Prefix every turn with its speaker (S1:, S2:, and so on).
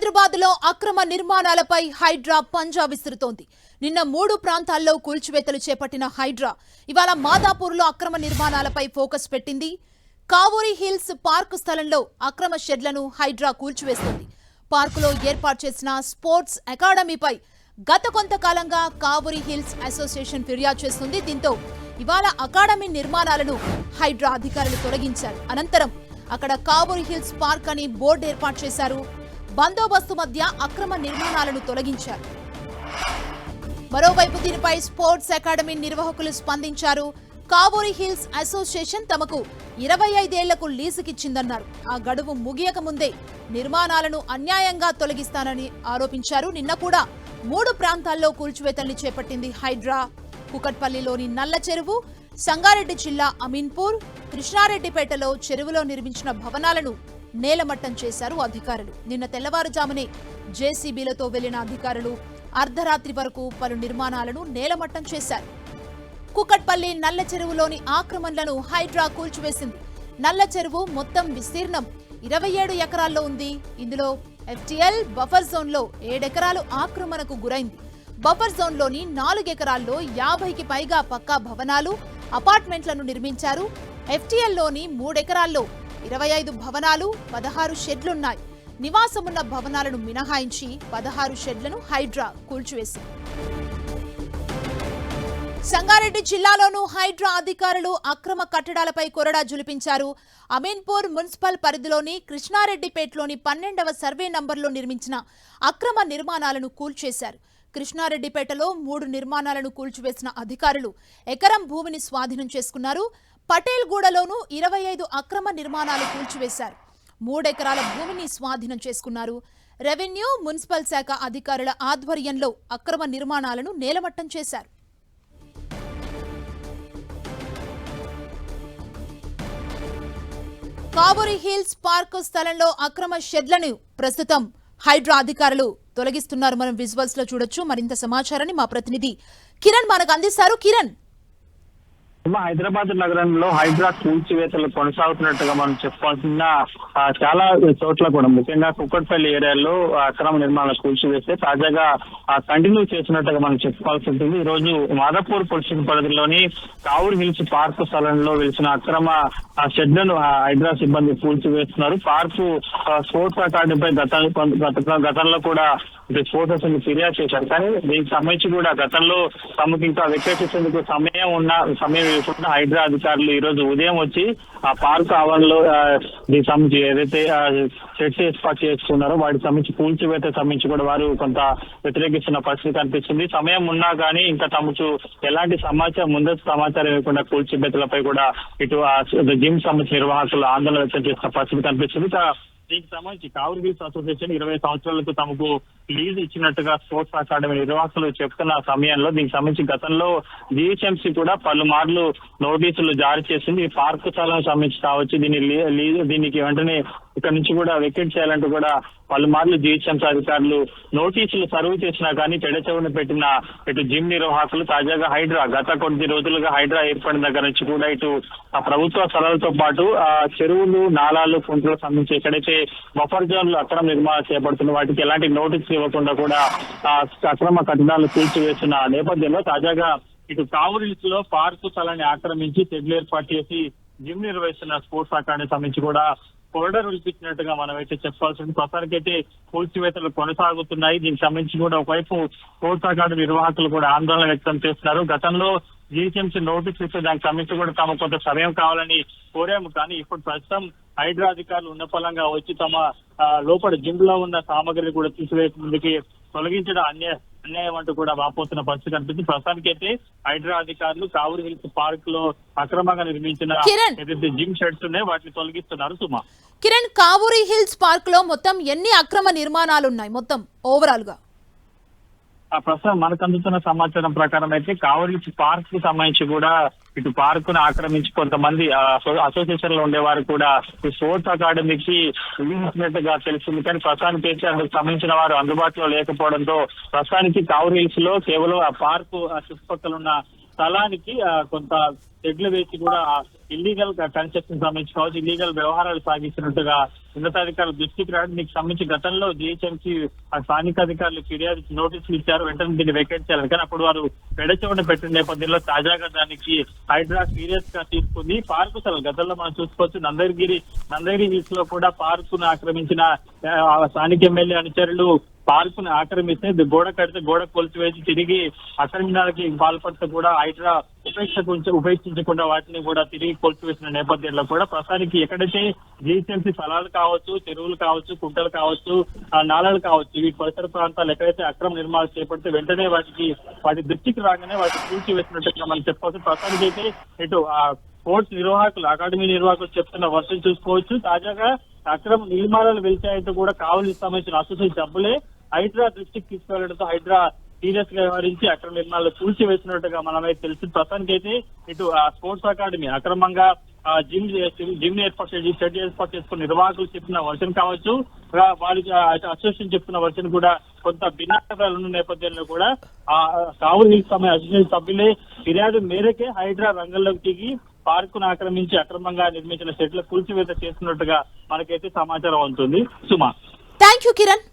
S1: హైదరాబాద్ లో అక్రమ నిర్మాణాలపై హైడ్రా పంజా విసురుతోంది. నిన్న 3 ప్రాంతాల్లో కూల్చివేతలు చేపట్టిన హైడ్రా ఇవాళ మాదాపూర్లో అక్రమ నిర్మాణాలపై ఫోకస్ పెట్టింది. కావూరి హిల్స్ పార్క్ స్థలంలో అక్రమ షెడ్లను హైడ్రా కూల్చివేస్తుంది. పార్కులో ఏర్పాటు చేసిన స్పోర్ట్స్ అకాడమీపై గత కొంతకాలంగా కావూరి హిల్స్ అసోసియేషన్ ఫిర్యాదు చేస్తుంది. దీంతో ఇవాళ అకాడమీ నిర్మాణాలను హైడ్రా అధికారులు తొలగించారు. అనంతరం అక్కడ కావూరి హిల్స్ పార్క్ అని బోర్డు ఏర్పాటు చేశారు. బందోబస్తు మధ్య అక్రమ నిర్మాణాలను తొలగించారు. మరోవైపు దీనిపై స్పోర్ట్స్ అకాడమీ నిర్వాహకులు స్పందించారు. కావూరి హిల్స్ అసోసియేషన్ తమకు 25 ఏళ్లకు లీజుకిచ్చిందన్నారు. ఆ గడువు ముగియక ముందే నిర్మాణాలను అన్యాయంగా తొలగిస్తానని ఆరోపించారు. నిన్న కూడా 3 ప్రాంతాల్లో కూల్చివేతల్ని చేపట్టింది హైడ్రా. కుకట్పల్లిలోని నల్ల చెరువు, సంగారెడ్డి జిల్లా అమీన్పూర్, కృష్ణారెడ్డిపేటలో చెరువులో నిర్మించిన భవనాలను నేలమట్టం చేశారు అధికారులు. నిన్న తెల్లవారుజామునే జేసీబీలతో వెళ్లిన అధికారులు అర్ధరాత్రి వరకు పలు నిర్మాణాలను నేలమట్టం చేశారు. కుకట్పల్లి నల్ల చెరువులోని ఆక్రమణలను హైడ్రా కూల్చివేసింది. నల్ల చెరువు మొత్తం విస్తీర్ణం 27 ఎకరాల్లో ఉంది. ఇందులో ఎఫ్టీఎల్ బఫర్ జోన్లో 7 ఎకరాలు ఆక్రమణకు గురైంది. బఫర్ జోన్లోని 4 ఎకరాల్లో 50కి పైగా పక్కా భవనాలు, అపార్ట్మెంట్లను నిర్మించారు. ఎఫ్టీఎల్లోని 3 ఎకరాల్లో 25 భవనాలు, 16 షెడ్లున్నాయి. నివాసమున్న భవనాలను మినహాయించి 16 షెడ్లను హైడ్రా కూల్చివేసింది. సంగారెడ్డి జిల్లాలోనూ హైడ్రా అధికారులు అక్రమ కట్టడాలపై కొరడా జులిపించారు. అమీన్పూర్ మున్సిపల్ పరిధిలోని కృష్ణారెడ్డిపేటలోని 12వ సర్వే నంబర్లో నిర్మించిన అక్రమ నిర్మాణాలను కూల్చేశారు. కృష్ణారెడ్డిపేటలో 3 నిర్మాణాలను కూల్చివేసిన అధికారులు ఎకరం భూమిని స్వాధీనం చేసుకున్నారు. పటేల్గూడలోనూ 25 అక్రమ నిర్మాణాలు కూల్చివేశారు. 3 ఎకరాల భూమిని స్వాధీనం చేసుకున్నారు. రెవెన్యూ, మున్సిపల్ శాఖ అధికారుల ఆధ్వర్యంలో అక్రమ నిర్మాణాలను నేలమట్టం చేశారు. కావూరి హిల్స్ పార్క్ స్థలంలో అక్రమ షెడ్లను ప్రస్తుతం హైడ్రా అధికారులు తొలగిస్తున్నారు. మనం విజువల్స్ లో చూడొచ్చు. మరింత సమాచారాన్ని మా ప్రతినిధి కిరణ్ మనకు అందిస్తారు. కిరణ్,
S2: హైదరాబాద్ నగరంలో హైడ్రా కూల్చివేతలు కొనసాగుతున్నట్టుగా మనం చెప్పుకోవాల్సిన చాలా చోట్ల కూడా, ముఖ్యంగా కుక్కట్పల్లి ఏరియాలో అక్రమ నిర్మాణాలు కూల్చివేస్తే తాజాగా కంటిన్యూ చేసినట్టుగా మనం చెప్పుకోవాల్సి ఉంటుంది. ఈ రోజు మాదాపూర్ పొలిషన్ పరిధిలోని కావూరి హిల్స్ పార్క్ స్థలంలో వెలిసిన అక్రమ షెడ్లను హైడ్రా సిబ్బంది కూల్చివేస్తున్నారు. పార్కు స్పోర్ట్స్ అకాడమీపై గతంలో కూడా స్పోర్ట్స్ అసలు ఫిర్యాదు చేశారు. కానీ దీనికి సంబంధించి కూడా గతంలో తమకు ఇంకా వెకేసేందుకు సమయం ఇవ్వకుండా హైడ్రా అధికారులు ఈ రోజు ఉదయం వచ్చి ఆ పార్క్ ఆవరణలో దీనికి సంబంధించి ఏదైతే సెట్స్ ఏర్పాటు చేసుకున్నారో వాటికి సంబంధించి కూల్చివేత సంబంధించి కూడా వారు కొంత వ్యతిరేకిస్తున్న పరిస్థితి కనిపిస్తుంది. సమయం ఉన్నా కానీ ఇంకా తమకు ఎలాంటి ముందస్తు సమాచారం ఇవ్వకుండా కూల్చివేతలపై కూడా ఇటు జిమ్ సంబంధించిన నిర్వాహకులు ఆందోళన వ్యక్తం చేస్తున్న పరిస్థితి కనిపిస్తుంది. దీనికి సంబంధించి కావూరి హిల్స్ అసోసియేషన్ 20 సంవత్సరాలకు తమకు లీజ్ ఇచ్చినట్టుగా స్పోర్ట్స్ అకాడమీ నిర్వాహకులు చెప్తున్న సమయంలో దీనికి సంబంధించి గతంలో జీహెచ్ఎంసీ కూడా పలుమార్లు నోటీసులు జారీ చేసింది. ఈ పార్కు స్థలం సంబంధించి కావచ్చు, దీనికి వెంటనే ఇక్కడ నుంచి కూడా వెకేట్ చేయాలంటూ కూడా పలుమార్లు జీహెచ్ఎంసీ అధికారులు నోటీసులు సర్వ్ చేసినా కానీ పెడచెవిన పెట్టిన ఇటు జిమ్ నిర్వాహకులు తాజాగా హైడ్రా గత కొద్ది రోజులుగా హైడ్రా ఏర్పడిన దగ్గర నుంచి కూడా ఇటు ఆ ప్రభుత్వ స్థలాలతో పాటు ఆ చెరువులు, నాలాలు, కుంటలకు సంబంధించి ఎక్కడైతే బఫర్ జోన్లు అక్రమ నిర్మాణాలు చేపడుతున్న వాటికి ఎలాంటి నోటీసులు ఇవ్వకుండా కూడా అక్రమ కట్టడాలు కూల్చివేస్తున్న నేపథ్యంలో తాజాగా ఇటు కావూరి హిల్స్ లో పార్కు స్థలాన్ని ఆక్రమించి షెడ్లు ఏర్పాటు చేసి జిమ్ నిర్వహిస్తున్న స్పోర్ట్స్ అకాడమీ సంబంధించి కూడా కొరిడర్ విడిపించినట్టుగా మనం అయితే చెప్పాల్సి ఉంది. ప్రస్తుతానికైతే కూల్చివేతలు కొనసాగుతున్నాయి. దీనికి సంబంధించి కూడా ఒకవైపు స్పోర్ట్స్ అకాడమీ నిర్వాహకులు కూడా ఆందోళన వ్యక్తం చేస్తున్నారు. గతంలో జీహెచ్ఎంసీ నోటీస్ ఇస్తే దానికి సంబంధించి కూడా తమ కొంత సమయం కావాలని కోరాము. కానీ ఇప్పుడు ప్రస్తుతం హైడ్రా అధికారులు ఉన్న ఫలంగా వచ్చి తమ లోపల జిమ్ లో ఉన్న సామగ్రిని కూడా తీసివేసి ముందుకి తొలగించడం అన్యాయం అంటూ కూడా వాపోతున్న పరిస్థితి కనిపిస్తుంది. ప్రస్తుతానికైతే హైడ్రా అధికారులు కావూరి హిల్స్ పార్క్ లో అక్రమంగా నిర్మించిన ఏదైతే జిమ్ షెడ్స్ ఉన్నాయో వాటిని తొలగిస్తున్నారు. సుమా,
S1: కిరణ్, కావూరి హిల్స్ పార్క్ లో మొత్తం ఎన్ని అక్రమ నిర్మాణాలు ఉన్నాయి మొత్తం ఓవరాల్ గా?
S2: ప్రస్తుతం మనకు అందుతున్న సమాచారం ప్రకారం అయితే కావూరి హిల్స్ పార్క్ కి సంబంధించి కూడా ఇటు పార్క్ ను ఆక్రమించి కొంతమంది అసోసియేషన్ లో ఉండేవారు కూడా ఈ స్పోర్ట్స్ అకాడమీకి ఇచ్చినట్టుగా తెలిసింది. కానీ ప్రస్తుతానికి అయితే అందుకు సంబంధించిన వారు అందుబాటులో లేకపోవడంతో ప్రస్తుతానికి కావూరి హిల్స్ లో కేవలం ఆ పార్కు చుట్టుపక్కల ఉన్న స్థలానికి కొంత షెడ్లు వేసి కూడా ఇల్లీగల్ కన్స్ట్రక్షన్ సంబంధించి కావచ్చు ఇల్లీగల్ వ్యవహారాలు సాగిస్తున్నట్టుగా ఉన్నతాధికారుల దృష్టికి రావడం దీనికి సంబంధించి గతంలో జిహెచ్ఎంసీ స్థానిక అధికారులు ఫిర్యాదు నోటీసులు ఇచ్చారు, వెంటనే దీన్ని వెకేట్ చేయాలి. కానీ అప్పుడు వారు పెడచెవిన పెట్టిన నేపథ్యంలో తాజాగా దానికి హైడ్రా సీరియస్ గా తీసుకుంది. పార్కు అసలు గతంలో మనం చూసుకోవచ్చు నందగిరి హిల్స్ లో కూడా పార్కును ఆక్రమించిన స్థానిక ఎమ్మెల్యే అనుచరులు పార్కును ఆక్రమిస్తే గోడ కడితే గోడ కొలిచివేసి తిరిగి ఆక్రమణకి పాల్పడితే కూడా హైడ్రా ఉపేక్షించకుండా వాటిని కూడా తిరిగి కొలిచివేసిన నేపథ్యంలో కూడా ప్రస్తుతానికి ఎక్కడైతే జిహెచ్ఎంసీ స్థలాలు కావచ్చు, చెరువులు కావచ్చు, కుంటలు కావచ్చు, నాలాలు కావచ్చు, ఈ పరిసర ప్రాంతాలు ఎక్కడైతే అక్రమ నిర్మాణాలు చేపడితే వెంటనే వాటి దృష్టికి రాగానే వాటిని కూల్చివేసినట్టుగా మనం చెప్పుకోవచ్చు. ప్రస్తుతానికి అయితే ఇటు స్పోర్ట్స్ నిర్వాహకులు అకాడమీ నిర్వాహకులు చెప్తున్న వర్షం చూసుకోవచ్చు. తాజాగా అక్రమ నిర్మాణాలు వెళ్తాయంటూ కూడా కావలికి సంబంధించిన అసోసియేషన్ సభ్యులే హైడ్రా దృష్టికి తీసుకెళ్లడంతో హైడ్రా సీరియస్ గా వ్యవహరించి అక్రమ నిర్మాణాలు కూల్చివేసినట్టుగా మనమైతే తెలిసి ప్రస్తుతానికి అయితే ఇటు స్పోర్ట్స్ అకాడమీ అక్రమంగా జిమ్ ఏర్పాటు షెడ్ ఏర్పాటు చేసుకున్న నిర్వాహకులు చెప్పిన వర్షన్ కావచ్చు, వారికి అసోసియేషన్ చెప్తున్న వర్షన్ కూడా కొంత భిన్నాభిప్రాయాలు ఉన్న నేపథ్యంలో కూడా కావలి హిల్స్ అసోసియేషన్ సభ్యులే ఫిర్యాదు మేరకే హైడ్రా రంగంలోకి దిగి పార్కును ఆక్రమించి అక్రమంగా నిర్మించిన షెడ్ల కూల్చివేత చేస్తున్నట్టుగా మనకైతే సమాచారం ఉంటుంది. సుమా,
S1: థ్యాంక్ యూ కిరణ్.